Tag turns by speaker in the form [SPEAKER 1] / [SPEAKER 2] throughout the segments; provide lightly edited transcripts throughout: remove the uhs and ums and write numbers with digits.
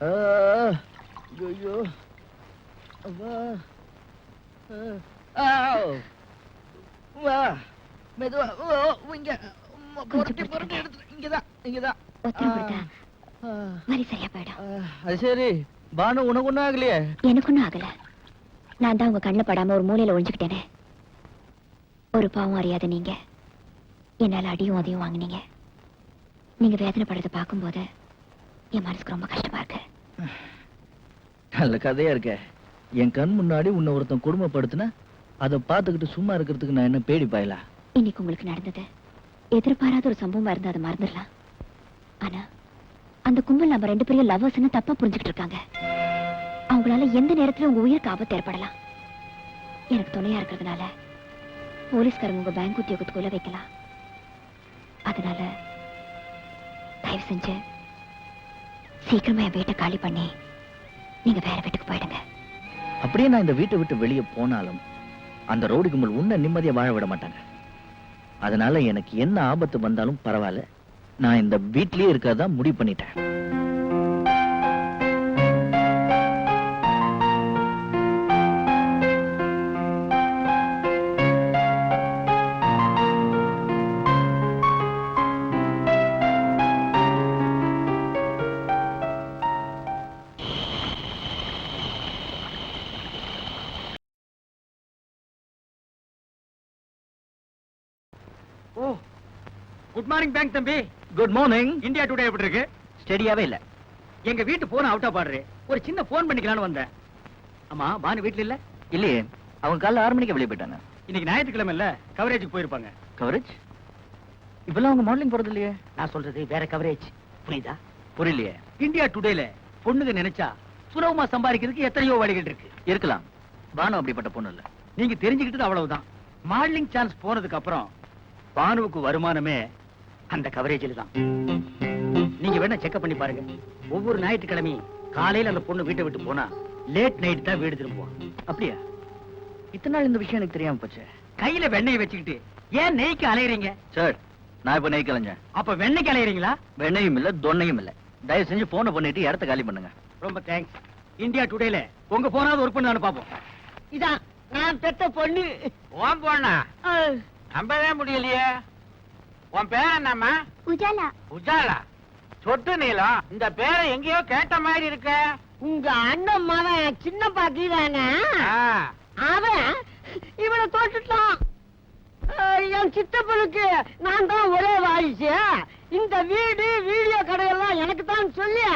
[SPEAKER 1] ஐயோ வா மெதுவா இங்க புரட்டி எடுத்து இங்கதான்
[SPEAKER 2] சரியா போயிடும்.
[SPEAKER 1] அது சரி பானு உனக்கு ஒண்ணும் ஆகலையே?
[SPEAKER 2] எனக்கு ஒண்ணும் ஆகல. நான் தான் உங்க கண்ணில் படாம ஒரு மூலையில ஒழிஞ்சுக்கிட்டேனே. ஒரு பாவம் அறியாத நீங்க என்னால அடியும் அதையும் வாங்கினீங்க. நீங்க வேதனைப்படுறத பார்க்கும்போது என் மனசுக்கு ரொம்ப கஷ்டமா இருக்கு.
[SPEAKER 1] நல்ல கதையா இருக்க. என் கண் முன்னாடி உன்னை ஒருத்தன் கொடுமைப்படுத்தின அதை பார்த்துக்கிட்டு சும்மா இருக்கிறதுக்கு நான் என்ன பேடி பாயலா?
[SPEAKER 2] இன்னைக்கு உங்களுக்கு நடந்தது எதிர்பாராத ஒரு சம்பவமா இருந்தா அதை மறந்துடலாம். ஆனா அந்த கும்பல் நம்ம 2 பேரும் லவ்வர்ஸ்னு தப்பா புரிஞ்சுக்கிட்டு இருக்காங்க. அவங்களால எந்த நேரத்துல உங்க உயிருக்கு ஆபத்து ஏற்படலாம். எனக்கு துணையா இருக்கிறதுனால போலீஸ்காரங்க உங்க பேங்க் உத்தியோகத்துக்குள்ள வைக்கலாம். அதனால தயவு செஞ்சு சீக்கிரமா என் வீட்டை காலி பண்ணி நீங்க வேற வீட்டுக்கு போயிடுங்க.
[SPEAKER 1] அப்படியே நான் இந்த வீட்டை விட்டு வெளியே போனாலும் அந்த ரோடு கும்பல் உன்னை நிம்மதியா வாழ விட மாட்டாங்க. அதனால எனக்கு என்ன ஆபத்து வந்தாலும் பரவாயில்ல, நான் இந்த வீட்லயே இருக்கறதா முடிவு பண்ணிட்டேன்.
[SPEAKER 3] குட் மார்னிங் பேங்க் தம்பி.
[SPEAKER 1] Good morning.
[SPEAKER 3] இந்தியா டுடே எப்படி இருக்கு?
[SPEAKER 1] ஸ்டெடியாவே இல்ல.
[SPEAKER 3] எங்க வீட்டு போன் அவுட் ஆஃப் ஆர்டர். ஒரு சின்ன போன் பண்ணிக்கலாம்னு வந்தேன். ஆமா பானு வீட்ல இல்ல?
[SPEAKER 1] இல்லையே, அவங்க காலைல 6 மணிக்கு வெளியே போயிட்டாங்க.
[SPEAKER 3] இன்னைக்கு ஞாயிற்றுக்கிழமை இல்ல, கவரேஜுக்கு போயிருப்பாங்க.
[SPEAKER 1] கவரேஜ்? இப்பெல்லாம் அவங்க மாடலிங் போறது இல்லையே.
[SPEAKER 3] நான் சொல்றது வேற கவரேஜ், புரியுதா?
[SPEAKER 1] புரியலையே.
[SPEAKER 3] இந்தியா டுடேல பொண்ணுங்க நினைச்சா சுலபமா சம்பாதிக்கிறதுக்கு எத்தனையோ வழிகள் இருக்கு.
[SPEAKER 1] இருக்கலாம், பானு அப்படிப்பட்ட பொண்ணு இல்ல.
[SPEAKER 3] நீங்க தெரிஞ்சுக்கிட்டது அவ்வளவுதான். மாடலிங் சான்ஸ் போனதுக்கு அப்புறம் பானுவுக்கு வருமானமே அந்த கவரேஜில் தான். நீங்க வேணா செக்அப் பண்ணி பாருங்க. ஒவ்வொரு ஞாயிற்றுக்கிழமையும் காலையில அந்த பொண்ணு வீட்டை விட்டு போனா லேட் நைட் தான் வீடு திரும்புவான்.
[SPEAKER 1] அப்படியா? இத்தனை நாள் இந்த விஷயம் எனக்கு தெரியாம போச்சு.
[SPEAKER 3] கையில வெண்ணெய் வச்சுக்கிட்டு ஏன் நெய்க்கு அலையறீங்க?
[SPEAKER 1] சார், நான் இப்ப நெய் கலைஞ்சேன்.
[SPEAKER 3] அப்ப வெண்ணெய்க்கு அலையறீங்களா?
[SPEAKER 1] வெண்ணையும் இல்ல தொன்னையும் இல்ல. தயவு செஞ்சு போனை பண்ணிட்டு இடத்த காலி பண்ணுங்க.
[SPEAKER 3] ரொம்ப தேங்க்ஸ். இந்தியா டுடேல உங்க போனாவது ஒர்க் பண்ணு பாப்போம்.
[SPEAKER 4] இதான் நான் பெத்த பொண்ணு.
[SPEAKER 5] ஓம் பொண்ணா? நம்பவே முடியலையே. உன் பேர் என்னம்மா?
[SPEAKER 2] உஜாலா.
[SPEAKER 5] உஜாலா? சொட்டு நீளம். இந்த பேரை எங்கேயோ கேட்ட மாதிரி இருக்க.
[SPEAKER 4] உங்க அண்ணன் மகன் சின்ன பாக்கிதானே, அவன் இவனை தோட்டுட்டான். என் சித்தப்பனுக்கு நான் தான் ஒரே வாரிசு. இந்த வீடு வீடியோ கடையெல்லாம் எனக்கு தான் சொல்லி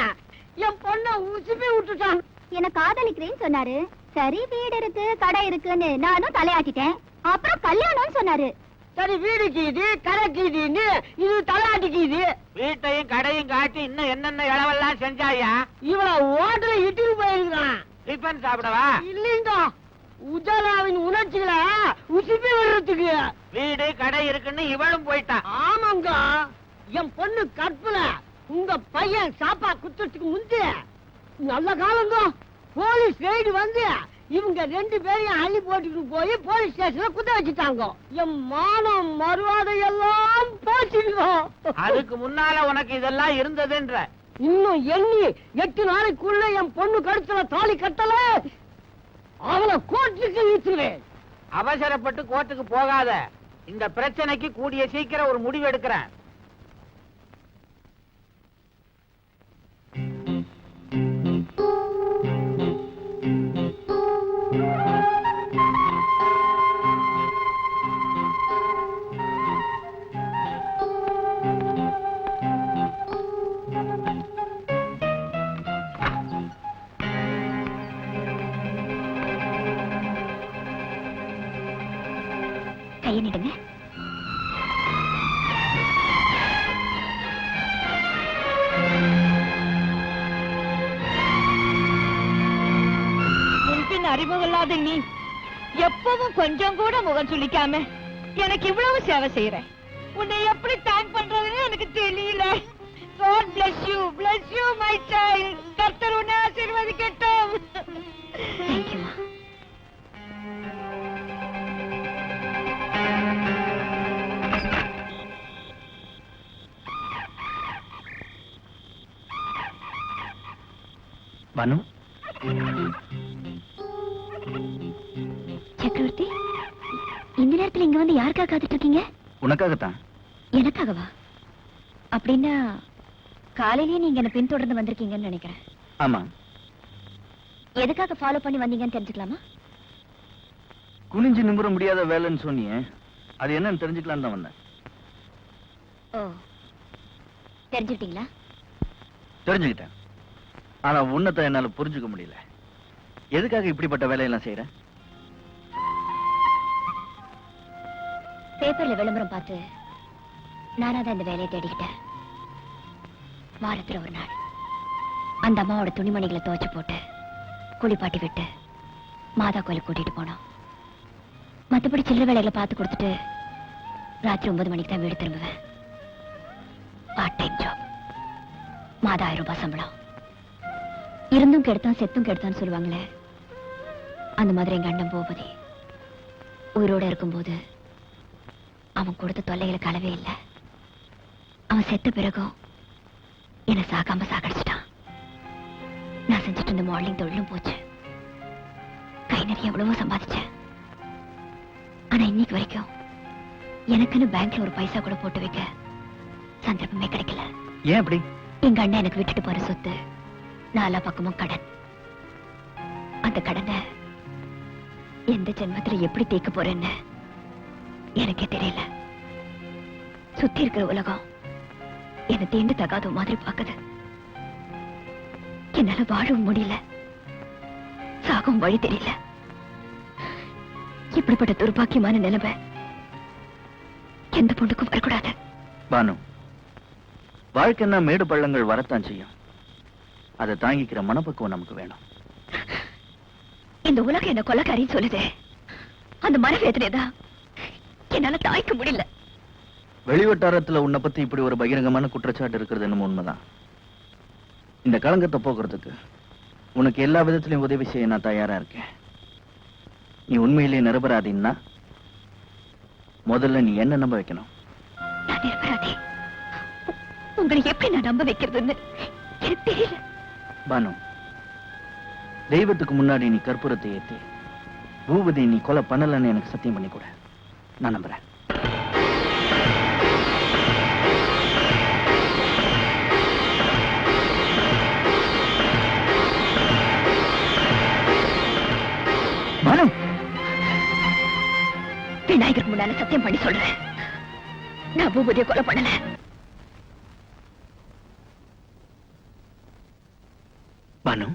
[SPEAKER 4] என் பொண்ணை உசுப்பி விட்டுட்டான்.
[SPEAKER 2] என்ன காதலிக்கிறேன்னு சொன்னாரு. சரி, வீடு இருக்கு கடை இருக்குன்னு நானும் தலையாட்டிட்டேன். அப்புறம் கல்யாணம்னு சொன்னாரு.
[SPEAKER 4] சரி, வீடு கீது கடை கீதுன்னு இது தலையாட்டிக்கு. இது
[SPEAKER 5] வீட்டையும் கடையும் காட்டி இன்னும் என்னென்ன இளவெல்லாம் செஞ்சாயா?
[SPEAKER 4] இவளை ஓட்டுல இட்டுக்கு போயிருக்கான்.
[SPEAKER 5] டிஃபன் சாப்பிடவா?
[SPEAKER 4] இல்லைங்க, உஜாலாவின் உணர்ச்சிகளை உசுப்பி விடுறதுக்கு.
[SPEAKER 5] வீடு கடை இருக்குன்னு இவளும் போயிட்டான்.
[SPEAKER 4] ஆமாங்க, என் பொண்ணு கற்பல உங்க பையன் சாப்பா குத்துறதுக்கு முந்தி நல்ல காலங்க போலீஸ் ரெய்டு வந்து இவங்க 2 பேரையும் அள்ளி போட்டுட்டு போய் போலீஸ் ஸ்டேஷன்ல குத்த வச்சுட்டாங்க. என் மானம் மறுவாதை எல்லாம் போச்சுங்க.
[SPEAKER 5] அதுக்கு முன்னால உனக்கு இதெல்லாம் இருந்ததுன்ற?
[SPEAKER 4] இன்னும் எண்ணி 8 நாளைக்குள்ள என் பொண்ணு கழுத்துல தாலி கட்டல அவளை கோர்ட்டுக்கு இழுத்துவேன்.
[SPEAKER 5] அவசரப்பட்டு கோர்ட்டுக்கு போகாத. இந்த பிரச்சனைக்கு கூடிய சீக்கிரம் ஒரு முடிவு எடுக்கிறேன்.
[SPEAKER 2] கையனிடுங்க.
[SPEAKER 4] முன்பின் அறிமுகமில்லாத நீ எப்பவும் கொஞ்சம் கூட முகம் சுளிக்காம எனக்கு இவ்வளவு சேவை செய்யற. உன்னை எப்படி தேங்க் பண்றதுன்னு எனக்கு தெரியல. God bless you my child. கர்த்தர் உன்னை ஆசீர்வதிக்கட்டும்.
[SPEAKER 2] Thank you.
[SPEAKER 1] பானு,
[SPEAKER 2] சக்கரவர்த்தி, இந்த நேரத்துல இங்க வந்து யாருக்காக காத்துட்டு இருக்கீங்க?
[SPEAKER 1] உனக்காகத்தான்.
[SPEAKER 2] எனக்காகவா? அப்படின்னா காலையிலேயே நீங்க என்ன பின்தொடர்ந்து வந்திருக்கீங்கன்னு நினைக்கிறேன்.
[SPEAKER 1] ஆமா,
[SPEAKER 2] எதுக்காக ஃபாலோ பண்ணி வந்தீங்கன்னு தெரிஞ்சுக்கலாமா?
[SPEAKER 1] குனிஞ்சு நிமிர முடியாத வேலைன்னு சொன்னியே, அது என்னன்னு தெரிஞ்சுக்கலான்னு தான் வந்தேன்.
[SPEAKER 2] ஓ, தெரிஞ்சுக்கிட்டீங்களா?
[SPEAKER 1] தெரிஞ்சுக்கிட்டேன். ஆனா உன்னத்தை என்னால புரிஞ்சுக்க முடியல. எதுக்காக இப்படிப்பட்ட வேலையெல்லாம் செய்யற?
[SPEAKER 2] பேப்பர்ல விளம்பரம் பார்த்து நானா தான் இந்த வேலையை தேடிக்கிட்டேன். வாரத்துல ஒரு நாள் அந்த அம்மாவோட துணிமணிகளை துவைச்சு போட்டு குளிப்பாட்டி விட்டு மாதா கோயிலுக்கு கூட்டிட்டு போனோம். மத்தபடி சில்லறை வேலைகளை பார்த்து கொடுத்துட்டு ராத்திரி 9 மணிக்கு தான் வீடு திரும்புவேன். Part time job. மாதம் 1000 ரூபாய் சம்பளம். இருந்தும் கெடுத்தான் செத்தும் கெடுத்தான்னு சொல்லுவாங்களே, அந்த மாதிரி எங்க அண்ணன் பூபதி உயிரோட இருக்கும்போது அவன் கொடுத்த தொல்லைகளுக்கு அளவே இல்லை. அவன் செத்த பிறகும் என்னை சாகாம சாகடிச்சிட்டான். நான் செஞ்சுட்டு இருந்த மாடலிங் தொழிலும் போச்சு. கை நிறைய எவ்வளவோ சம்பாதிச்சேன். ஆனா இன்னைக்கு வரைக்கும் எனக்குன்னு பேங்க்ல ஒரு பைசா கூட போட்டு வைக்க சந்தர்ப்பமே கிடைக்கல.
[SPEAKER 1] ஏன் அப்படி?
[SPEAKER 2] எங்க அண்ணன் எனக்கு விட்டுட்டு போற சொத்து 4 பக்கமும் கடன். அந்த கடனை எந்த ஜென்மத்துல எப்படி தீர்க்க போறேன்னு எனக்கே தெரியல. சுத்தி இருக்கிற உலகம் என்னை தீண்டு தகாத மாதிரி பாக்குது. என்னால வாழவும் முடியல, சாகவும் வழி தெரியல. இப்படிப்பட்ட துர்பாக்கியமான நிலைமை எந்த பொண்ணுக்கும் வரக்கூடாது.
[SPEAKER 1] பானு, வாழ்க்கைன்னா மேடு பள்ளங்கள் வரத்தான் செய்யும். அதை தாங்கிக்கிற மனப்பக்குவம் நமக்கு வேணும்.
[SPEAKER 2] இந்த உலகம் என்ன கொலைக்காரின்னு சொல்லுது. அந்த மனவேதனைதான் என்னால தாய்க்க முடியல.
[SPEAKER 1] வெளிவட்டாரத்துல உன்னை பத்தி இப்படி ஒரு பகிரங்கமான குற்றச்சாட்டு இருக்கிறது என்னமோ உண்மைதான். இந்த களங்கத்தை போக்குறதுக்கு உனக்கு எல்லா விதத்திலையும் உதவி செய்ய நான் தயாரா இருக்கேன். நீ உண்மையிலேயே நிரபராதின்னா முதல்ல நீ என்ன நம்ப வைக்கணும்.
[SPEAKER 2] நான் நிரபராதி. உங்களை எப்படி நான் நம்ப வைக்கிறதுன்னு எனக்கு தெரியல.
[SPEAKER 1] பானு, தெய்வத்துக்கு முன்னாடி நீ கற்பூரத்தை ஏத்தி பூபதி நீ கொலை பண்ணலன்னு எனக்கு சத்தியம் பண்ணி கூட நான் நம்புறேன். பானு,
[SPEAKER 2] விநாயகருக்கு முன்னால சத்தியம் பண்ணி சொல்றேன், நான் பூபதியை கொலை பண்ணல.
[SPEAKER 1] பானு,